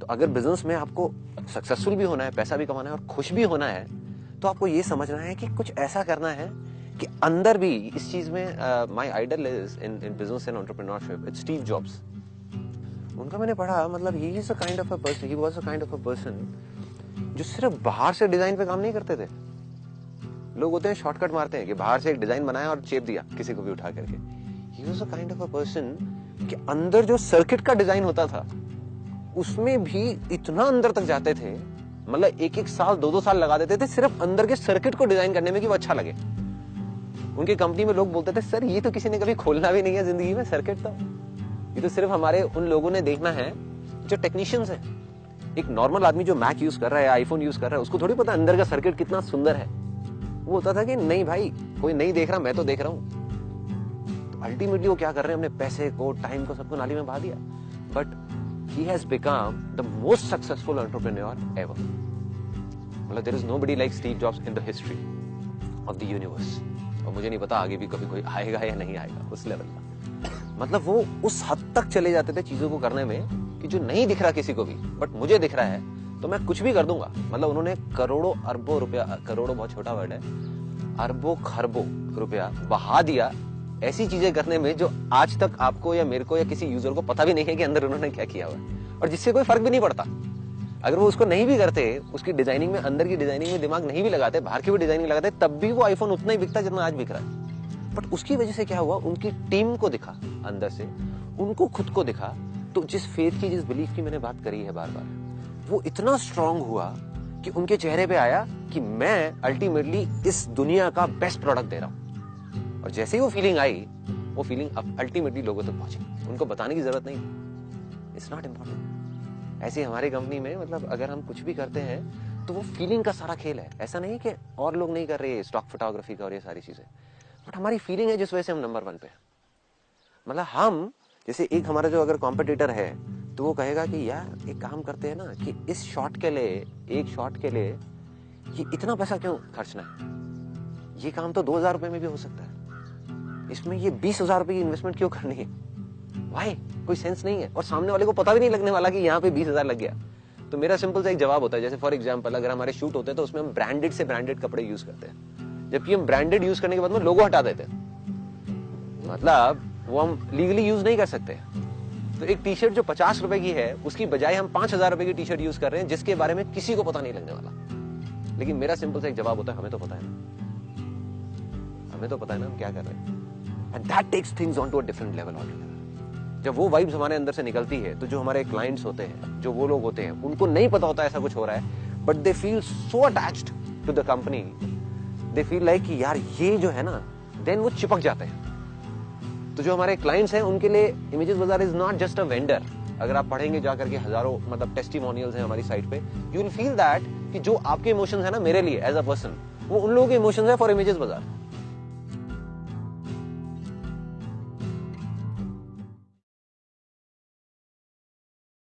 तो अगर बिजनेस में आपको सक्सेसफुल भी होना है, पैसा भी कमाना है और खुश भी होना है, तो आपको ये समझना है कि कुछ ऐसा करना है कि अंदर भी इस चीज में my idol is in business and entrepreneurship, it's Steve Jobs. उनका मैंने पढ़ा, मतलब he is a kind of a person, he was a kind of a person जो सिर्फ बाहर से डिजाइन पे काम नहीं करते थे। लोग होते हैं शॉर्टकट मारते हैं कि बाहर से एक डिजाइन बनाया और चेप दिया किसी को भी उठा करके। ही was a kind of a person कि अंदर जो सर्किट का डिजाइन होता था उसमें भी इतना अंदर तक जाते थे, मतलब एक एक साल 2-2 साल लगा देते थे सिर्फ अंदर के सर्किट को डिजाइन करने में कि वो अच्छा लगे। उनकी कंपनी में लोग बोलते थे, सर ये तो किसी ने कभी खोलना भी नहीं है जिंदगी में सर्किट, तो ये तो सिर्फ हमारे उन लोगों ने देखना है जो टेक्नीशियंस है। एक नॉर्मल आदमी जो मैक यूज कर रहा है, आईफोन यूज कर रहा है, उसको थोड़ी पता अंदर का सर्किट कितना सुंदर है। वो होता था कि नहीं भाई, कोई नहीं देख रहा, मैं तो देख रहा हूं। तो अल्टीमेटली वो क्या कर रहे हैं, अपने पैसे को, टाइम को, सबको नाली में बहा दिया। But he has become the most successful entrepreneur ever. मतलब there is nobody like Steve Jobs in the history of the universe. और मुझे नहीं पता आगे भी कभी कोई आएगा या नहीं आएगा उस लेवल का। मतलब वो उस हद तक चले जाते थे चीजों को करने में कि जो नहीं दिख रहा किसी को भी, बट मुझे दिख रहा है तो मैं कुछ भी कर दूंगा। मतलब उन्होंने करोड़ों अरबों रुपया, करोड़ों बहुत छोटा वर्ड है, अरबों खरबों रुपया बहा दिया ऐसी चीजें करने में जो आज तक आपको या मेरे को या किसी यूजर को पता भी नहीं है कि अंदर उन्होंने क्या किया हुआ है, और जिससे कोई फर्क भी नहीं पड़ता। अगर वो उसको नहीं भी करते, उसकी डिजाइनिंग में, अंदर की डिजाइनिंग में दिमाग नहीं भी लगाते, बाहर की भी डिजाइनिंग लगाते, तब भी वो आईफोन उतना ही बिकता जितना आज बिक रहा है। बट उसकी वजह से क्या हुआ, उनकी टीम को दिखा अंदर से, उनको खुद को दिखा। तो जिस फेथ की, जिस बिलीफ की मैंने बात करी है बार बार, वो इतना स्ट्रांग हुआ कि उनके चेहरे पे आया कि मैं अल्टीमेटली इस दुनिया का बेस्ट प्रोडक्ट दे रहा हूं। और जैसे ही वो फीलिंग आई, वो फीलिंग अल्टीमेटली लोगों तक पहुंची। उनको बताने की जरूरत नहीं, इट्स नॉट इम्पोर्टेंट। ऐसे हमारी कंपनी में, मतलब अगर हम कुछ भी करते हैं तो वो फीलिंग का सारा खेल है। ऐसा नहीं कि और लोग नहीं कर रहे स्टॉक फोटोग्राफी का और ये सारी चीजें, बट हमारी फीलिंग है जिस वजह से हम नंबर 1 पे। मतलब हम जैसे, एक हमारा जो अगर कॉम्पिटिटर है तो वो कहेगा कि यार एक काम करते हैं ना कि इस शॉट के लिए, एक शॉट के लिए कि इतना पैसा क्यों खर्चना है, ये काम तो 2000 रुपए में भी हो सकता है, इसमें ये 20,000 रुपए की इन्वेस्टमेंट क्यों करनी है, भाई कोई सेंस नहीं है। और सामने वाले को पता भी नहीं लगने वाला कि यहाँ पे 20,000 लग गया। तो मेरा सिंपल सा एक जवाब होता है, जैसे फॉर एग्जांपल अगर हमारे शूट होते हैं तो उसमें हम ब्रांडेड से ब्रांडेड कपड़े यूज करते हैं, जबकि हम ब्रांडेड यूज करने के बाद में लोगो हटा देते हैं, मतलब वो हम लीगली यूज नहीं कर सकते। तो एक टी शर्ट जो 50 रुपए की है, उसकी बजाय हम 5,000 रुपए की टी शर्ट यूज कर रहे हैं, जिसके बारे में किसी को पता नहीं लगने वाला। लेकिन मेरा सिंपल सा एक जवाब होता है, हमें तो पता है ना, हमें तो पता है ना हम क्या कर रहे हैं। And that takes things on to a different level altogether. जब वो वाइब्स हमारे अंदर से निकलती है, तो जो हमारे क्लाइंट्स होते हैं, जो वो लोग होते हैं, उनको नहीं पता होता ऐसा कुछ हो रहा है, but they feel so attached to the company, they feel like कि यार ये जो है ना, देन वो चिपक जाते हैं। तो जो हमारे क्लाइंट्स हैं उनके लिए इमेजेस बाजार is not just a vendor. अगर आप पढ़ेंगे जाकर के हजारों मतलब टेस्टिमोनियल्स हैं हमारी साइट पे, यू विल फील दैट कि जो आपके इमोशंस है ना मेरे लिए एज अ पर्सन, वो उन लोगों के इमोशंस है फॉर इमेजेस बाजार।